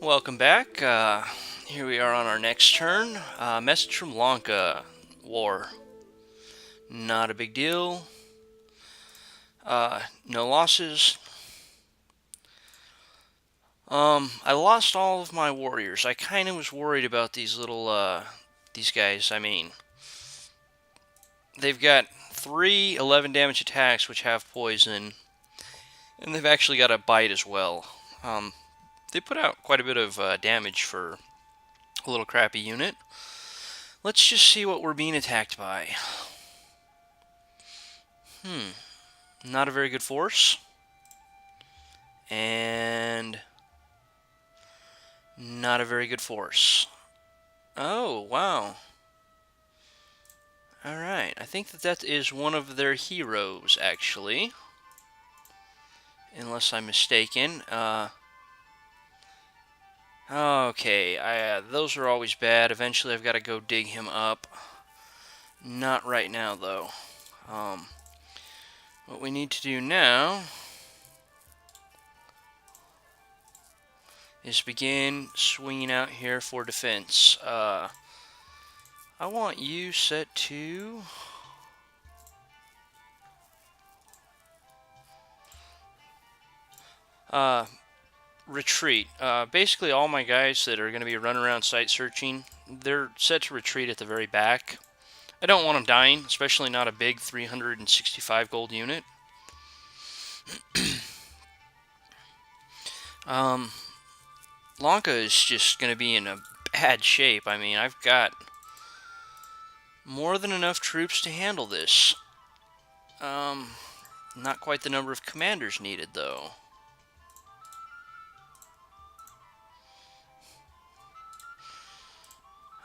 Welcome back. Here we are on our next turn. Message from Lanka. War. Not a big deal. No losses. I lost all of my warriors. I kind of was worried about these guys. I mean, they've got 3 11 damage attacks which have poison, and they've actually got a bite as well. They put out quite a bit of damage for a little crappy unit. Let's just see what we're being attacked by. Not a very good force. And not a very good force. Oh, wow. Alright, I think that is one of their heroes, actually. Unless I'm mistaken. Okay, those are always bad. Eventually I've got to go dig him up. Not right now, though. What we need to do now is begin swinging out here for defense. I want you set to... retreat. Basically, all my guys that are going to be running around site searching, they're set to retreat at the very back. I don't want them dying, especially not a big 365 gold unit. Lanka is just going to be in a bad shape. I mean, I've got more than enough troops to handle this. Not quite the number of commanders needed, though.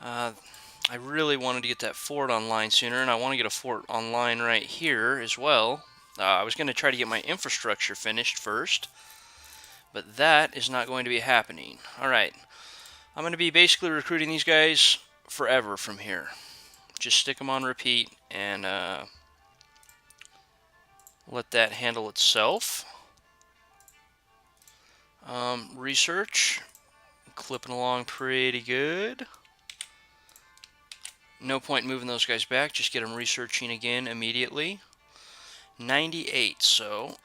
I really wanted to get that fort online sooner, and I want to get a fort online right here as well. I was going to try to get my infrastructure finished first, but that is not going to be happening. Alright, I'm going to be basically recruiting these guys forever from here. Just stick them on repeat and let that handle itself. Research, clipping along pretty good. No point moving those guys back, just get them researching again immediately. 98, so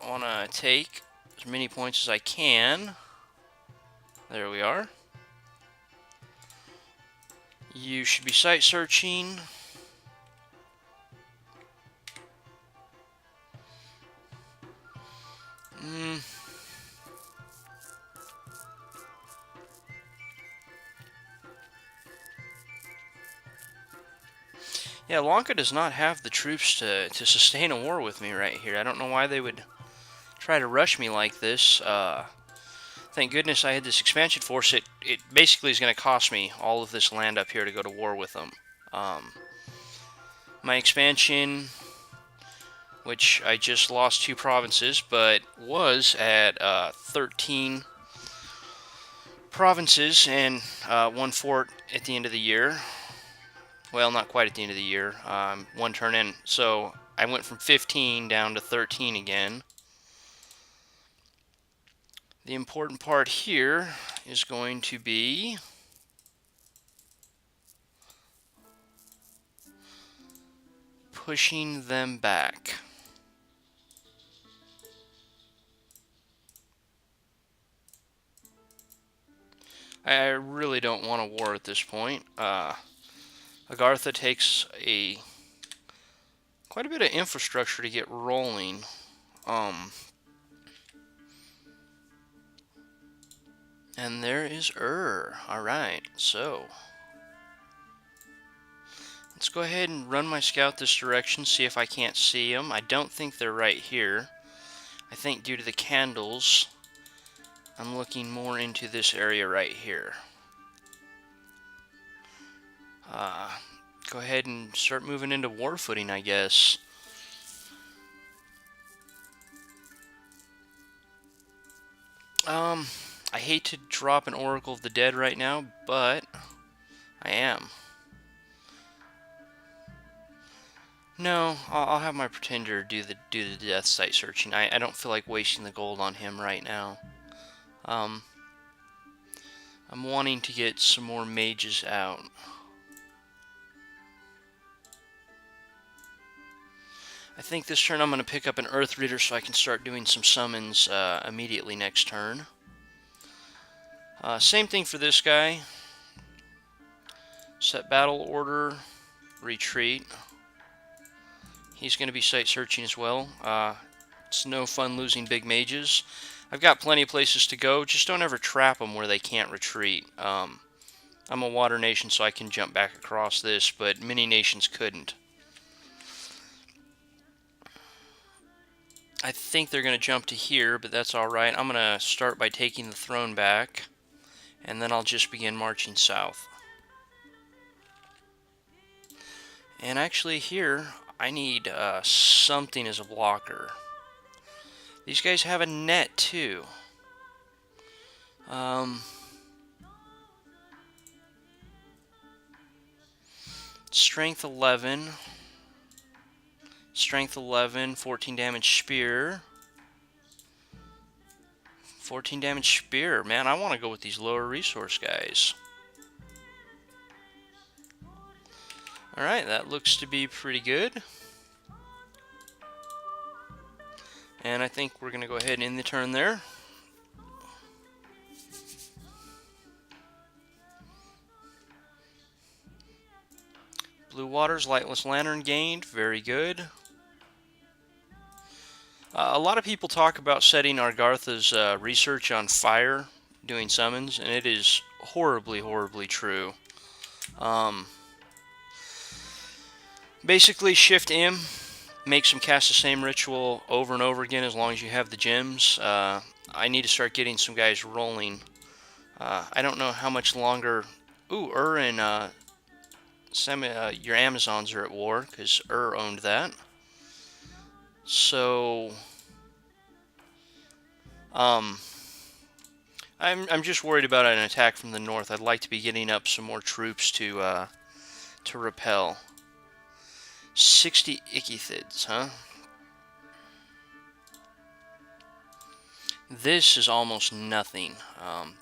I want to take as many points as I can. There we are. You should be site searching. Yeah, Lanka does not have the troops to sustain a war with me right here. I don't know why they would try to rush me like this. Thank goodness I had this expansion force. It basically is going to cost me all of this land up here to go to war with them. My expansion, which I just lost 2 provinces, but was at 13 provinces and 1 fort at the end of the year. Well, not quite at the end of the year. 1 turn in. So I went from 15 down to 13 again. The important part here is going to be pushing them back. I really don't want a war at this point. Agartha takes quite a bit of infrastructure to get rolling. And there is Alright, so let's go ahead and run my scout this direction, see if I can't see them. I don't think they're right here. I think due to the candles, I'm looking more into this area right here. Go ahead and start moving into war footing, I guess. I hate to drop an Oracle of the Dead right now, but I am. No, I'll have my Pretender do the death site searching. I don't feel like wasting the gold on him right now. I'm wanting to get some more mages out. I think this turn I'm going to pick up an Earth Reader so I can start doing some summons immediately next turn. Same thing for this guy. Set battle order, retreat. He's going to be site searching as well. It's no fun losing big mages. I've got plenty of places to go, just don't ever trap them where they can't retreat. I'm a water nation, so I can jump back across this, but many nations couldn't. I think they're going to jump to here, but that's alright. I'm going to start by taking the throne back, and then I'll just begin marching south. And actually here, I need something as a blocker. These guys have a net too. Strength 11. Strength 11, 14 damage spear. 14 damage spear. Man, I want to go with these lower resource guys. Alright, that looks to be pretty good. And I think we're going to go ahead and end the turn there. Blue Waters, Lightless Lantern gained. Very good. A lot of people talk about setting Agartha's research on fire, doing summons, and it is horribly, horribly true. Basically, Shift M makes them cast the same ritual over and over again as long as you have the gems. I need to start getting some guys rolling. I don't know how much longer... Ooh, and your Amazons are at war, because owned that. So... I'm just worried about an attack from the north. I'd like to be getting up some more troops to repel. 60 Ichthyids, huh? This is almost nothing.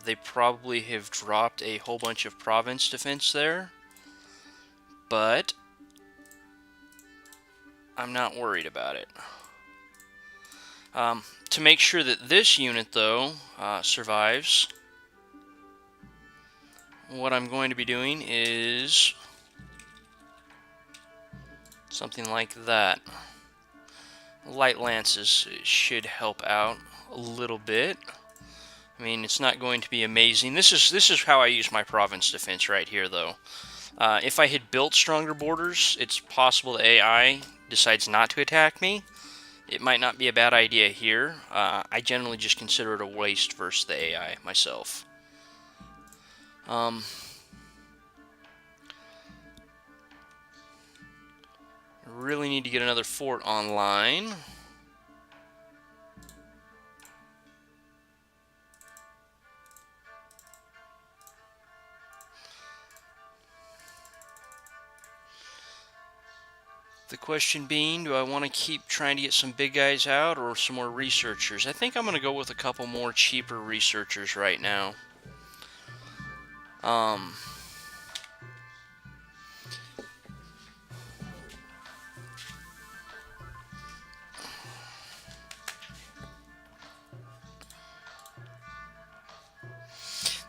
They probably have dropped a whole bunch of province defense there, but I'm not worried about it. To make sure that this unit, though, survives, what I'm going to be doing is something like that. Light lances should help out a little bit. I mean, it's not going to be amazing. This is how I use my province defense right here, though. If I had built stronger borders, it's possible the AI decides not to attack me. It might not be a bad idea here. I generally just consider it a waste versus the AI myself. Really need to get another fort online. The question being, do I want to keep trying to get some big guys out or some more researchers? I think I'm going to go with a couple more cheaper researchers right now.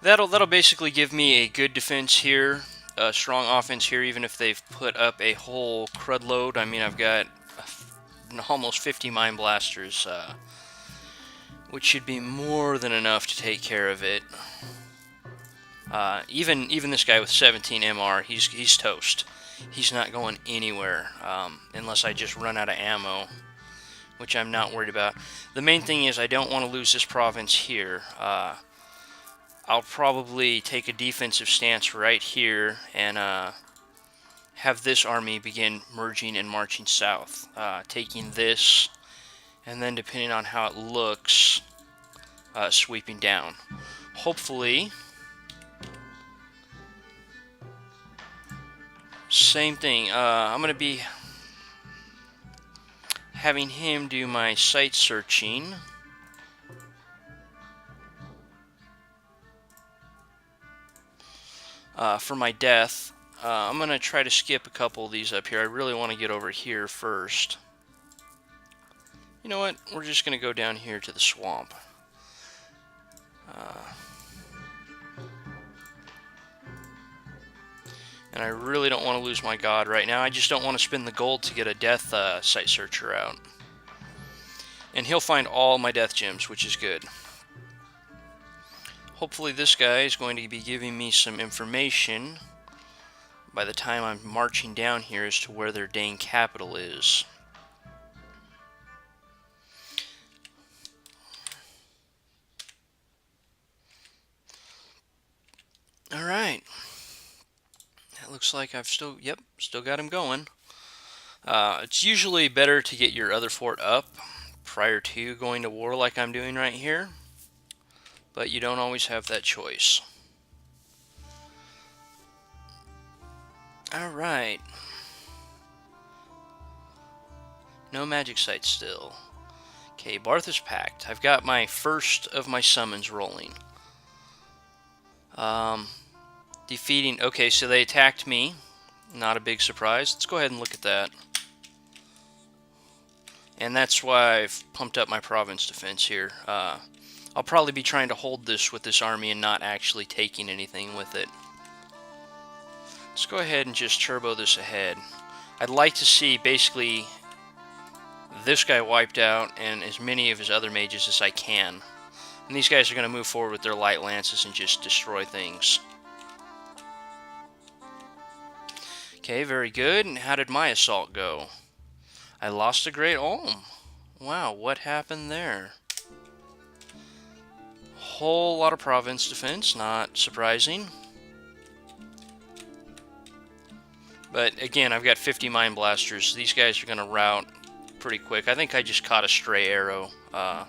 That'll basically give me a good defense here, a strong offense here, even if they've put up a whole crud load. I mean, I've got almost 50 Mine Blasters, which should be more than enough to take care of it. Even this guy with 17 MR, he's toast. He's not going anywhere unless I just run out of ammo, which I'm not worried about. The main thing is I don't want to lose this province here. I'll probably take a defensive stance right here and have this army begin merging and marching south, taking this, and then depending on how it looks, sweeping down. Hopefully, same thing. I'm going to be having him do my site searching. for my death. I'm going to try to skip a couple of these up here. I really want to get over here first. You know what? We're just going to go down here to the swamp. And I really don't want to lose my god right now. I just don't want to spend the gold to get a death site searcher out. And he'll find all my death gems, which is good. Hopefully this guy is going to be giving me some information by the time I'm marching down here as to where their dang capital is. Alright. That looks like I've still got him going. It's usually better to get your other fort up prior to going to war like I'm doing right here. But you don't always have that choice. Alright. No magic site still. Okay, Bartha's Pact. I've got my first of my summons rolling. Defeating... Okay, so they attacked me. Not a big surprise. Let's go ahead and look at that. And that's why I've pumped up my province defense here. I'll probably be trying to hold this with this army and not actually taking anything with it. Let's go ahead and just turbo this ahead. I'd like to see basically this guy wiped out and as many of his other mages as I can. And these guys are going to move forward with their light lances and just destroy things. Okay, very good. And how did my assault go? I lost a great Ulm. Wow, what happened there? Whole lot of province defense, not surprising. But again, I've got 50 mine blasters. These guys are going to rout pretty quick. I think I just caught a stray arrow that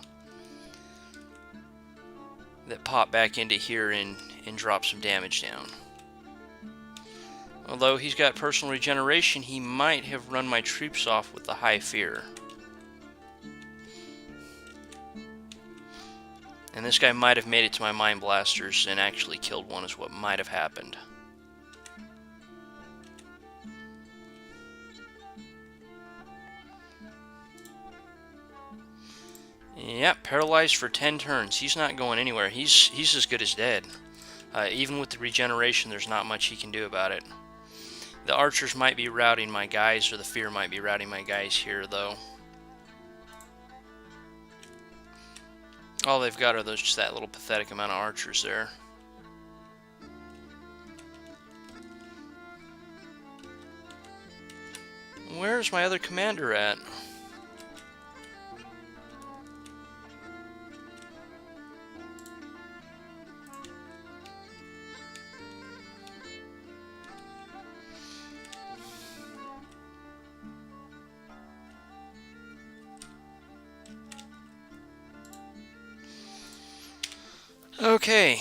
popped back into here and dropped some damage down. Although he's got personal regeneration, he might have run my troops off with the high fear. And this guy might have made it to my mine blasters and actually killed one is what might have happened. Yep, paralyzed for 10 turns. He's not going anywhere. He's as good as dead. Even with the regeneration, there's not much he can do about it. The archers might be routing my guys, or the fear might be routing my guys here, though. All they've got are those just that little pathetic amount of archers there. Where's my other commander at? Okay,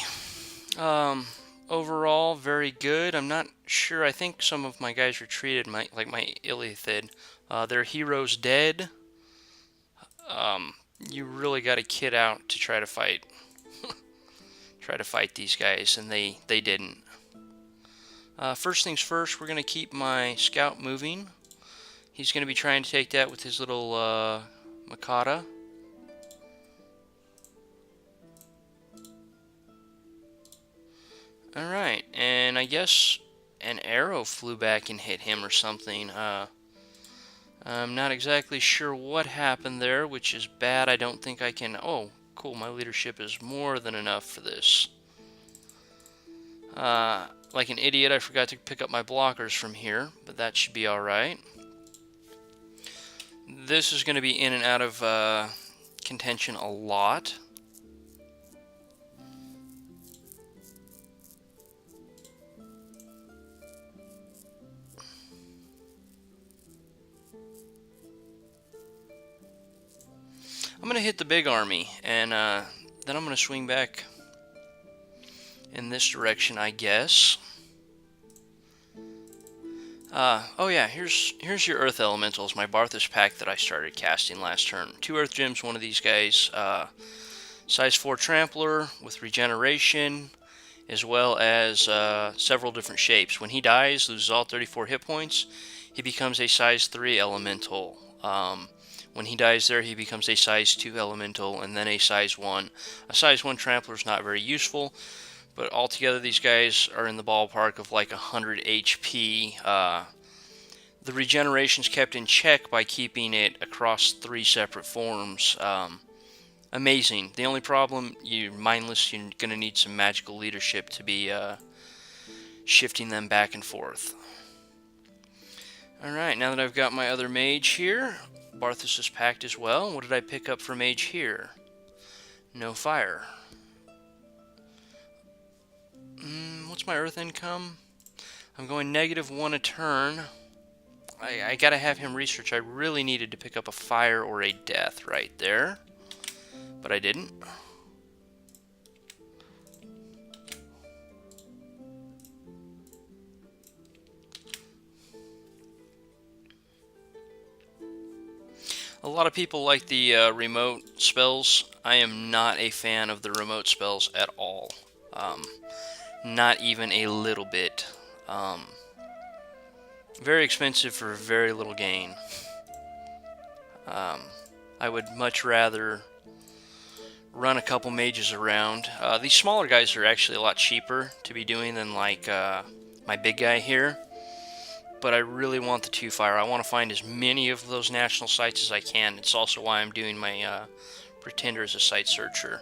overall, very good. I'm not sure. I think some of my guys retreated, like my Illithid. Their hero's dead. You really got to kid out to try to fight. Try to fight these guys, and they didn't. First things first, we're going to keep my scout moving. He's going to be trying to take that with his little Makata. Alright, and I guess an arrow flew back and hit him or something. I'm not exactly sure what happened there, which is bad. I don't think I can... Oh, cool, my leadership is more than enough for this. Like an idiot, I forgot to pick up my blockers from here, but that should be alright. This is going to be in and out of contention a lot. I'm going to hit the big army, and then I'm going to swing back in this direction, I guess. Oh yeah, here's your Earth Elementals, my Bartha's Pact that I started casting last turn. 2 Earth Gems, one of these guys. Size 4 Trampler with regeneration, as well as several different shapes. When he dies, loses all 34 hit points, he becomes a size 3 elemental. When he dies there, he becomes a size 2 elemental and then a size 1. A size 1 trampler is not very useful, but altogether these guys are in the ballpark of like 100 HP. The regeneration's kept in check by keeping it across 3 separate forms. Amazing. The only problem, you're mindless, you're going to need some magical leadership to be shifting them back and forth. Alright, now that I've got my other mage here, Barthas is packed as well. What did I pick up for mage here? No fire. What's my earth income? I'm going -1 a turn. I gotta have him research. I really needed to pick up a fire or a death right there, but I didn't. A lot of people like the remote spells. I am not a fan of the remote spells at all. Not even a little bit. Very expensive for very little gain. I would much rather run a couple mages around. These smaller guys are actually a lot cheaper to be doing than like my big guy here. But I really want the 2 fire. I want to find as many of those national sites as I can. It's also why I'm doing my pretender as a site searcher.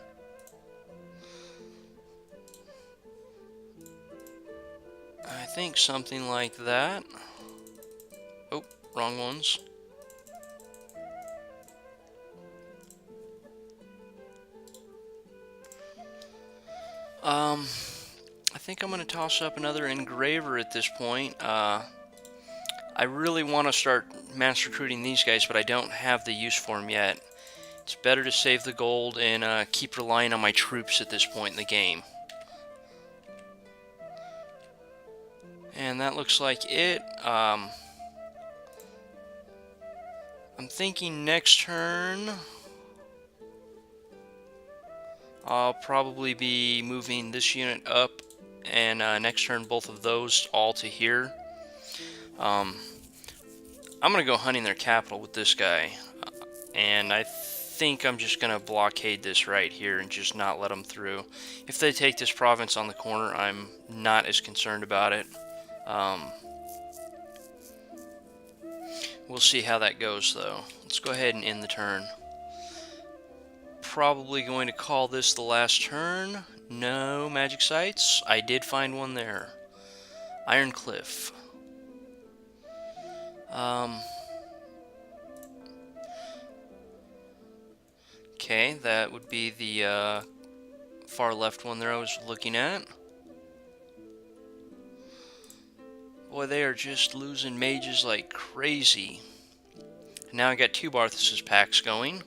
I think something like that. Oh, wrong ones. I think I'm going to toss up another engraver at this point. I really want to start mass recruiting these guys, but I don't have the use for them yet. It's better to save the gold and keep relying on my troops at this point in the game. And that looks like it. I'm thinking next turn I'll probably be moving this unit up, and next turn both of those all to here. I'm going to go hunting their capital with this guy, and I think I'm just going to blockade this right here and just not let them through. If they take this province on the corner, I'm not as concerned about it. We'll see how that goes, though. Let's go ahead and end the turn. Probably going to call this the last turn. No magic sites. I did find one there. Iron Cliff. Okay, that would be the far left one there I was looking at. Boy, they are just losing mages like crazy. Now I got 2 Barthas' packs going.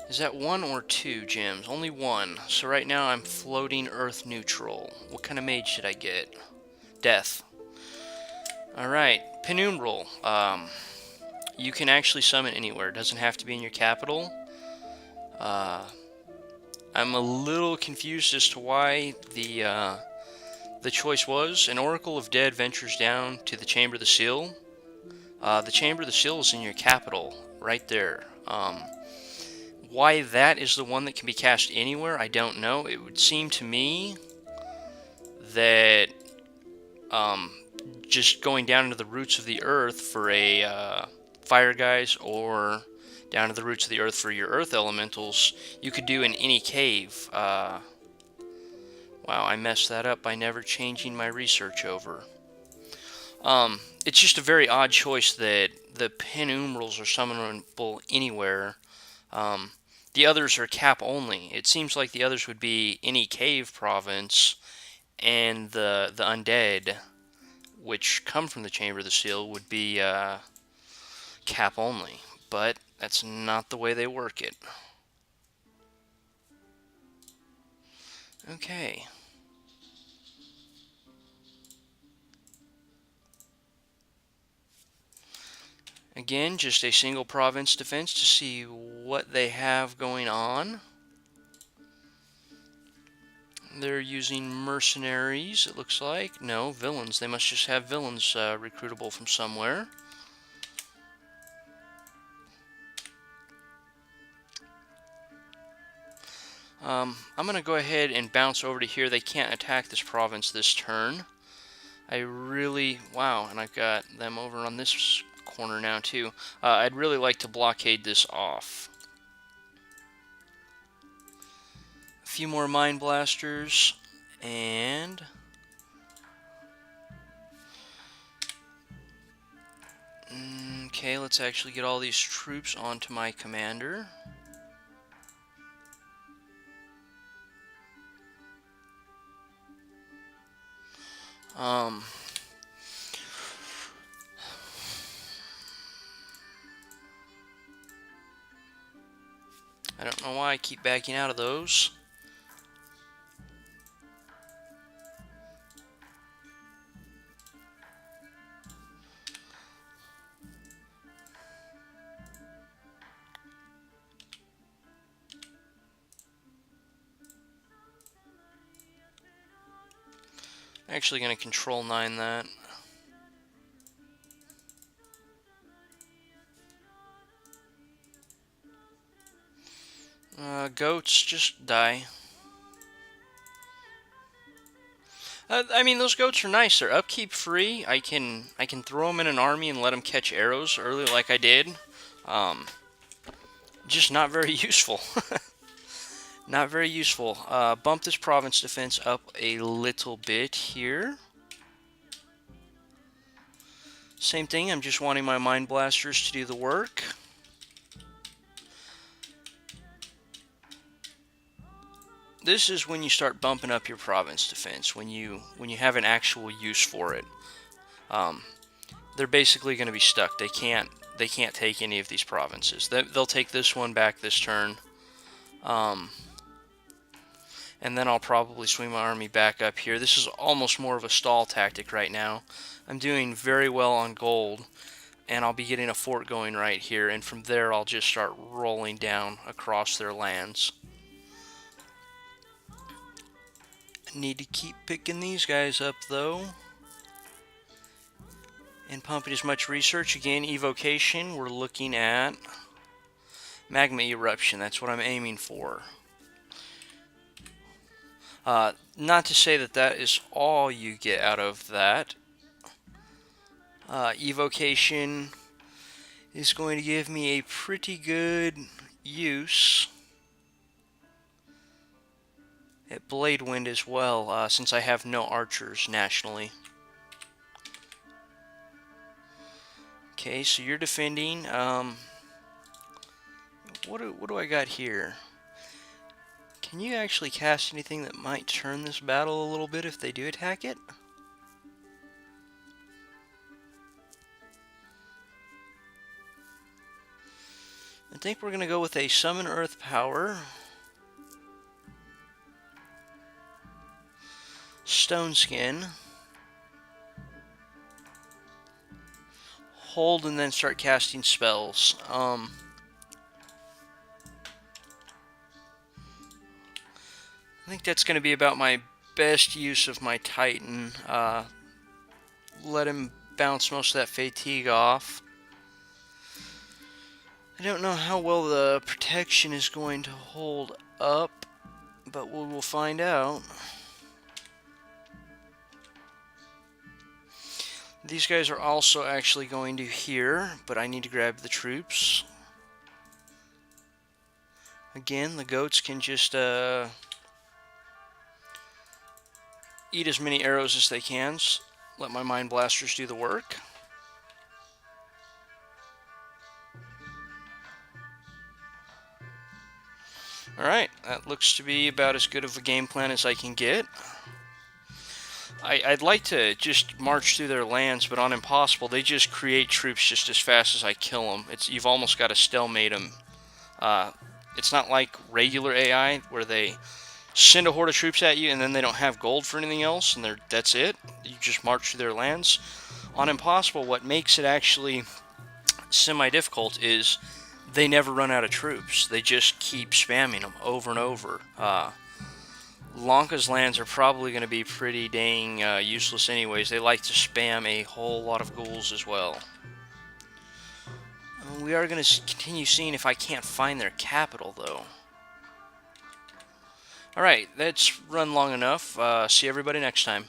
Is that 1 or 2 gems? Only 1. So right now I'm floating earth neutral. What kind of mage did I get? Death. Alright, Penumbral. You can actually summon anywhere. It doesn't have to be in your capital. I'm a little confused as to why the choice was an Oracle of Dead ventures down to the Chamber of the Seal. The Chamber of the Seal is in your capital, right there. Why that is the one that can be cast anywhere, I don't know. It would seem to me that just going down into the roots of the earth for a fire guys, or down to the roots of the earth for your earth elementals, you could do in any cave. Wow, I messed that up by never changing my research over. It's just a very odd choice that the penumbrals are summonable anywhere. The others are cap only. It seems like the others would be any cave province, and the undead, which come from the Chamber of the Seal, would be cap only. But that's not the way they work it. Okay. Again, just a single province defense to see what they have going on. They're using mercenaries, it looks like. No, villains. They must just have villains recruitable from somewhere. I'm going to go ahead and bounce over to here. They can't attack this province this turn. Wow, and I've got them over on this corner now too. I'd really like to blockade this off. A few more mine blasters, and okay, let's actually get all these troops onto my commander. I don't know why I keep backing out of those. Actually going to control 9 that. Goats, just die. I mean, those goats are nice. They're upkeep free. I can throw them in an army and let them catch arrows early like I did. Just not very useful. Not very useful. Bump this province defense up a little bit here. Same thing, I'm just wanting my mine blasters to do the work. This is when you start bumping up your province defense, when you have an actual use for it. They're basically going to be stuck. They can't take any of these provinces. They'll take this one back this turn. And then I'll probably swing my army back up here. This is almost more of a stall tactic right now. I'm doing very well on gold, and I'll be getting a fort going right here, and from there I'll just start rolling down across their lands. Need to keep picking these guys up though, and pumping as much research. Again, evocation, we're looking at magma eruption. That's what I'm aiming for. Not to say that that is all you get out of that. Evocation is going to give me a pretty good use at Blade Wind as well, since I have no archers nationally. Okay, so you're defending. What do I got here? Can you actually cast anything that might turn this battle a little bit if they do attack it? I think we're going to go with a Summon Earth Power, Stone Skin, hold, and then start casting spells. I think that's going to be about my best use of my Titan. Let him bounce most of that fatigue off. I don't know how well the protection is going to hold up, but we will find out. These guys are also actually going to here, but I need to grab the troops. Again, the goats can just eat as many arrows as they can. Let my mine blasters do the work. Alright, that looks to be about as good of a game plan as I can get. I'd like to just march through their lands, but on impossible, they just create troops just as fast as I kill them. You've almost got to stalemate them. It's not like regular AI, where they send a horde of troops at you and then they don't have gold for anything else, and that's it. You just march through their lands. On impossible, what makes it actually semi-difficult is they never run out of troops. They just keep spamming them over and over. Lanka's lands are probably going to be pretty dang useless anyways. They like to spam a whole lot of ghouls as well. We are going to continue seeing if I can't find their capital, though. Alright, that's run long enough. See everybody next time.